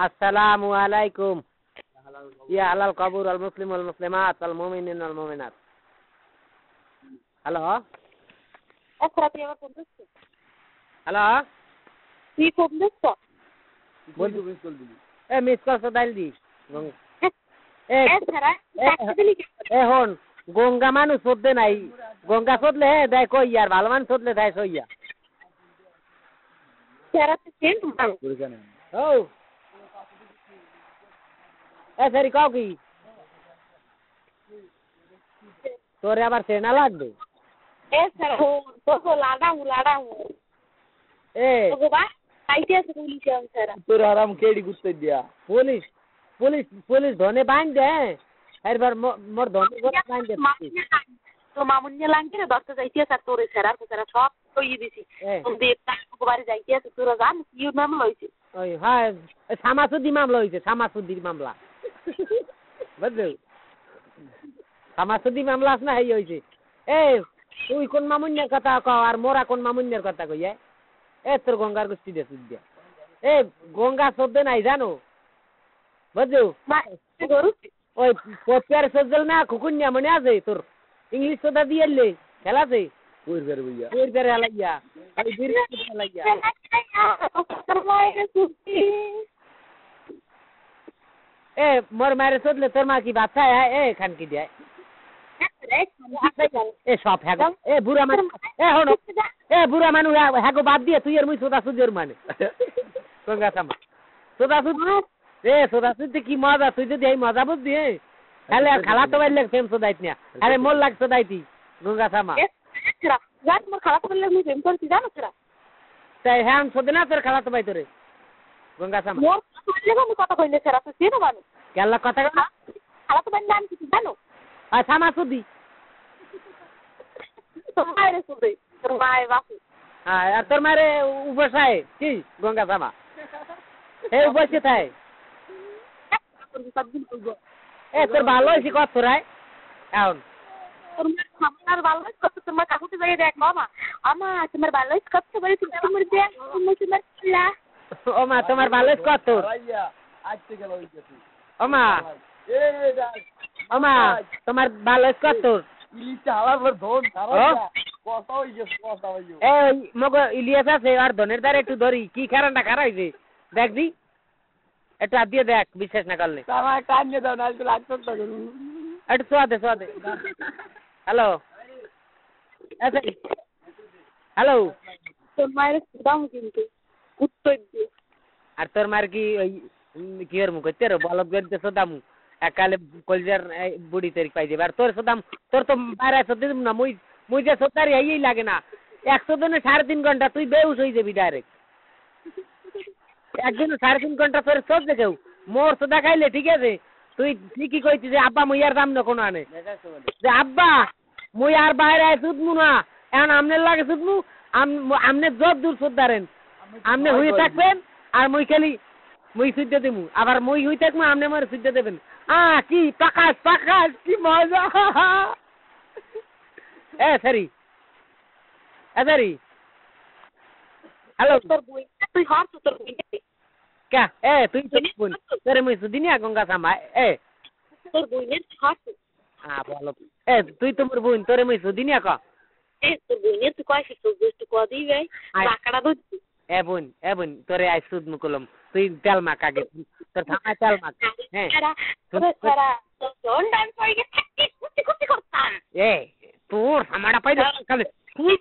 আসসালামু আলাইকুম ইয়া আলাল কবুর আল মুসলিম আল মুসলিমাত আল মুমিনিন আল মুমিনাত। হ্যালো হ্যালো তুই ফোন দিচ্ছ? মিস করছো দাইল দি হন গঙ্গা মানুষ চোদ্দে নাই, গঙ্গা চোদলে হে দেয় কই আর ভালো মানুষ চোদলে দেয় সইয়া। ও সরি কাও কি তোরে আবার সেনা লাগবে? তোর আরাম কেডি গুতে দিয়া পুলিশ পুলিশ পুলিশ ধনে বাইন দে এরবার মোর ধনে বাইন দে তো মামুনিয়া লাঙ্গিরে দশটা যাইতেছে আর তোরে সেরার সেরা সব কইয়ে দিছি বাড়ি যাইতেছে তোরা জান কি মামলা হয়েছে? ওই হ্যাঁ সামাসুদ্দি মামলা হয়েছে, সামাসুদ্দির মামলা বুঝলি, সামাসুদ্দি মামলা আছে না এই হয়েছে। এ তুই কোন মামুনিয়ার কথা কও আর মোরা কোন মামুনিয়ার কথা কই? এ তোর গঙ্গার গোষ্ঠী দিয়ে সুদ্দিয়া এ গঙ্গা চোদ্দে নাই জানো বুঝছো? ওই পপিয়ার সজ্জল না খুকুনিয়া মনে আছে তোর? ইংলিশ সোদা দিয়ে এলে খেলাছে ওই বের বইয়া ওই বের হালাইয়া খালি বীর হালাইয়া এ মোর মারে চোদলে তোর মা কি বাচ্চা এ খান কি দেয় এ সব হ্যাগো এ বুড়া মানুষ এ হনো এ বুড়া মানুষ হ্যাগো বাদ দিয়ে তুই আর মুই সোদা সুজের মানে গঙ্গা থামা সোদা সুদ এ সোদা সুদ কি মজা, তুই যদি এই মজা বুঝবি তাহলে আর খালা তো বাইলে ফেম সোদাইত না আরে মোর লাগ সোদাইতি গঙ্গা থামা তাই হ্যাঁ সোদে না তোর খালা তো বাই তোরে গঙ্গা থামা কথা কইলে সেরা তো চিনো মানুষ কেলা কথা খালা তো বাইলে নাম কিছু জানো? আর থামা সুদি তোর মায়ের সুদে তোর মায়ের বাপু আর তোর মারে উপসায় কি গঙ্গা থামা এই উপসে থাই এ তোর ভালো হয়েছে কত রায় এখন তোমার ভালো কত তোমার কাকুকে যাই দেখ মামা আমা তোমার ভালো কত বলে তোমার দেখ তোমার লা ও মা তোমার ভালো কত আজ থেকে গেল হইছে ও মা ও মা তোমার ভালো কত ইলিশা হালার পর ধন সারা কথা হইছে কথা হইছে এই মগো ইলিয়াস আছে আর ধনের দ্বারা একটু ধরি কি কারণটা খারাপ হইছে দেখ দি একটু হাত দিয়ে দেখ বিশ্বাস না করলে আমার কান নিয়ে দাও না একটু লাগতো তো একটু সোয়া দে হ্যালো আচ্ছা হ্যালো তোর মায়ের দাম কিন্তু উত্তর দিয়ে আর তোর মার কি ওই কি এর মুখ হচ্ছে রে বলদ গড়তে সোদাম একালে কলজার বুড়ি তৈরি পাই যাবে আর তোর সোদাম তোর তো বাইরে সোদিম না মুই যে সোদারি এই লাগে না 100 দিনে 3.5 ঘন্টা তুই বেউস হয়ে যাবি ডাইরেক্ট একদিন 3.5 ঘন্টা তোর সোদ দেখেও মোর সোদা খাইলে ঠিক আছে তুই ঠিকই কইছিস যে আব্বা মুই আর দাম না কোনো আনে যে আব্বা মুই আর বাইরে সুদমু না এখন আমনের লাগে সুদমু আমনে যত দূর সোদারেন আমনে হয়ে থাকবেন আর মুই খালি মুই সুদ্দ দিমু আবার মুই হই থাকবো আমনে মোর সুদ্দ দেবেন কি পাকাশ কি মজা সরি হ্যালো তোর বই তুই হর তোর বই কে তুই তো বোন তোরে মুই সুদিনিয়া গঙ্গা সামা তোর বইনের হর বলো তুই তো মোর বোন তোরে মুই সুদিনিয়া ক তোর বইনের তুই কয় শিখছিস তুই ক দিই ভাই টাকাটা দই বোন তোরে আই সুদ মুকলম তুই তেল মাখ আগে তোর থামা তেল মাখ তোর থামাটা পাইলে খালি তুই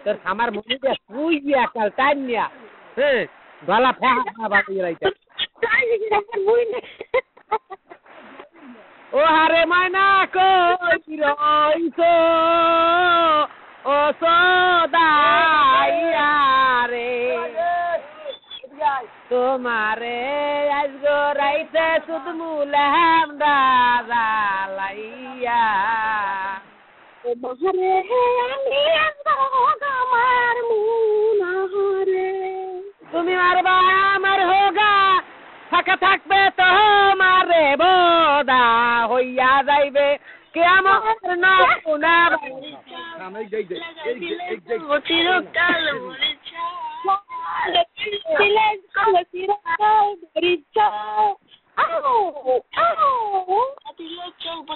তোর থামার মুখে দিয়ে তুই গিয়া কাল টাইম নিয়া গলা ফেহা বাড়িয়ে রাইতে ও হারে মায়না কই রইছো ও সদাইয়া রে তোমারে আজ গো রাইতে সুদ মুলাম দালাইয়া ও মহারে আমি আমার মুনারে তুমি মারবা আমার হোগা ফাঁকা থাকবে তোমারে বোদা হইয়া যাইবে কেয়ামত না না আমি দেই চিরকাল মরে চাও চিরকাল মরে চাও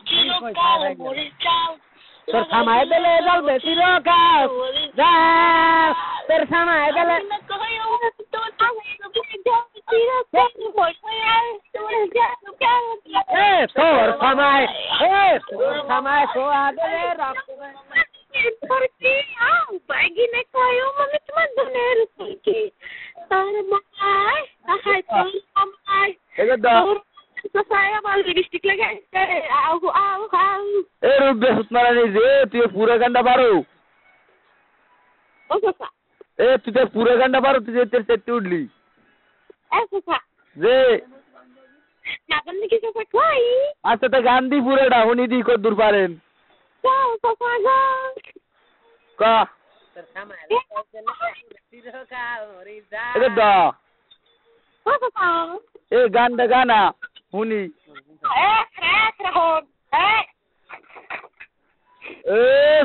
চিরকাল মরে চাও তোর সামায় দিলে জ্বলবে চিরকাল তোর সামায় দিলে তোর সময় সোয়া দিলে বাইগিনে কয়ো মানে তোমার ধনের কি তার মায় তাহাই তোর মায় saya malu lipstick lagi. Au. Rubbe sutmarani je tuh pura ganda baru. Oh sasa. তুই তো পুরো গান্ডা পারো তুই যে সেট উঠলি Sasa. যে Naban ni কিছু কই? আচ্ছা তো গান্ধী পুরোটা উনি দি কত দূর পারেন Sasa ga. কা তোর সামায় চিরকাল মরে যা এটা দা Sasa. এ গান্ডা গানা উনি Rahon. এ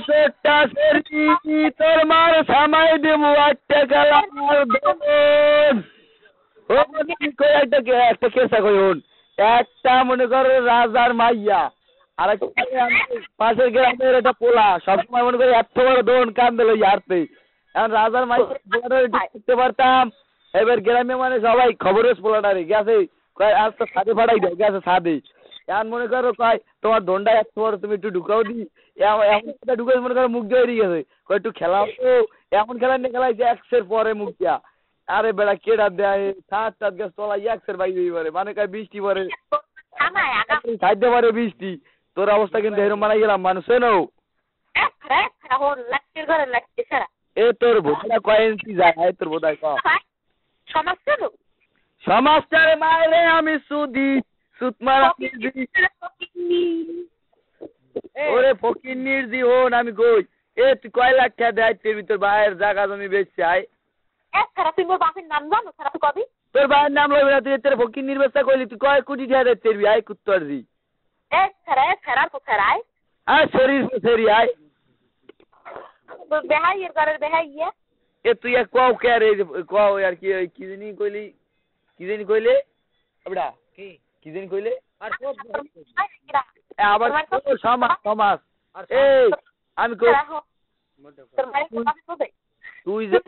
সেটা সেরি তোর মার সামাই দেবো 8 টাকা লাগার দোন ও কই একটা কেসা কই হন একটা মনে করো রাজার মাইয়া আর একটা পাশের গ্রামের একটা পোলা সবসময় মনে করি এত বড় দোন কান দিল ইয়ারতে এখন রাজার মাইয়া দেখতে পারতাম এবার গ্রামে মানে সবাই খবরের পোলাটারে গেছে কয় আজ তো সাদে ফাড়াই দেয় গেছে সাদে এখন মনে করো কয় তোমার দন্ডা এত বড় তুমি একটু ঢুকাও দি এমন ঢুকে মনে করো মুখ দিয়ে গেছে কয় একটু খেলাও তো এমন খেলা নিয়ে খেলাই যে এক্সের পরে মুখ দিয়া আরে বেড়া কেডা দেয় সাত গাছ তলা এক্সের বাইরে পারে মানে কয় বৃষ্টি পরে সাইডে পারে বৃষ্টি তোর অবস্থা কিন্তু এরকম বানাই গেলাম মানুষ শোনো এ তোর ভোটা কয় ইঞ্চি যায় তোর বোধহয় সমাজটারে মারে আমি সুদি সুতমার ওরে ফকিন্নির দি হন আমি কই এ তুই কয় লাখ টাকা দেয় তোর ভিতর বাইরের জায়গা জমি বেচছে আয় তোর ভাইয়ের নাম লইবে না তুই তোর ফকিন্নির ব্যবস্থা করলি তুই কয় কোটি টাকা দেয় তোর আয় কুত্তর দি আয় শরীর সেরি আয় এ তুই এক কও কে রে কও আর কি জানি কইলে এবড়া কি জানি কইলে আবার সমাজ এই আমি কই তুই যে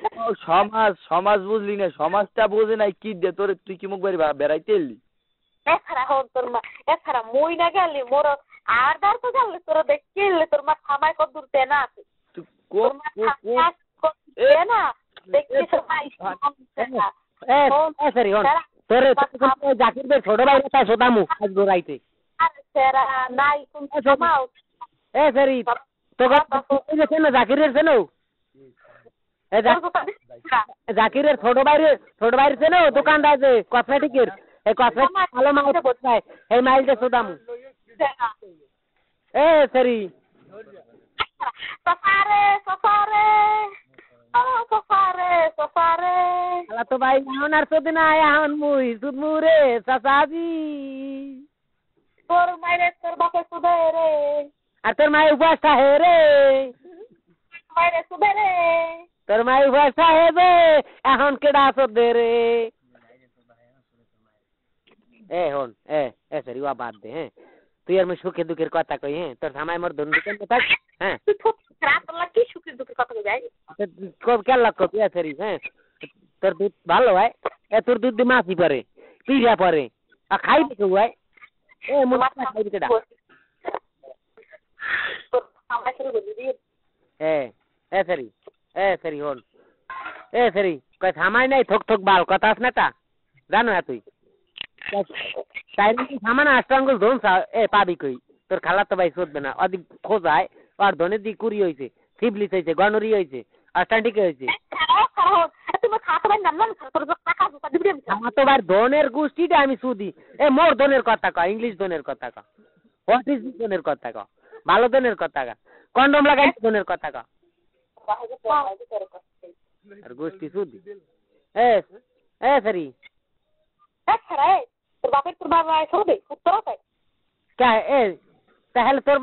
সমাজ বুঝলি না সমাজটা বোঝে নাই কি দে তোর তুই কি মুখ বাড়ি বেড়াইতে এলি মই না গেলি মোর আর দার তো গেলে তোর দেখতে এলে তোর মা খামায় কত দূর তেনা আছে না দেখতে সবাই সরি হন তোরে জাকির ভাই ছোট ভাই তা সোদামু আজ গোরাইতে সেরা নাই কোন সমাও এ সরি তো গেছে না জাকিরের চেনো এ জাকিরের ছোট ভাইয়ের চেনো দোকানটা আছে কসমেটিকের এই কসমেটিক ভালো মাল বসায় এই মাইলটা সোদামু এ সরি সফারে আলা তো ভাই এখন আর সদিন এখন মুই সুদমুরে চাচাজি তোর মাইরে তোর বাপে সুদে রে আর তোর মায়ের উপাসটা হে রে মাইরে সুদে রে তোর মায়ের উপাসটা হেবে এখন কেডা সদে রে এ হন এ সরি ওয়া বাদ দে হ্যাঁ তুই আর মই সুখে দুঃখের কথা কই হ্যাঁ তোর সামাই মোর ধন দোকান থাক হ্যাঁ রাত লাগি সুখে দুঃখের কথা কই যাই কব কে লাগ কই সরি হ্যাঁ তোর দুধ ভালো হয় এ তোর দুধ দি মাছি পরে পিড়া পরে আর খাই দিকে হয় এ মোর খাই দিকে দা এ সরি হন এ সরি কই সামাই নাই থক বাল কথা আস না তা জানো না তুই তাই সামান আষ্টাঙ্গুল ধন এ পাবি কই তোর খালা তো ভাই শোধবে না অদি খোঁজায় আর ধনের দি কুড়ি হয়েছে শিবলিস হয়েছে গণরি হয়েছে আষ্টান্টিকে হয়েছে আমার তো ভাই ধনের গোষ্ঠীটা আমি সুদি এ মোর ধনের কথা ক ইংলিশ ধনের কথা ক হোয়াট ইজ ধনের কথা ক ভালো ধনের কথা ক কন্ডম লাগাই ধনের কথা ক আর গোষ্ঠী সুদি এ সরি তোর বাপের তোর বাবা শোধে উত্তর আছে क्या ए তাহলে তোর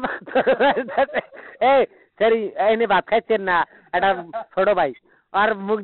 এই সরি এনে ভাত খাইছেন না এটা ছোট ভাই আর মুখ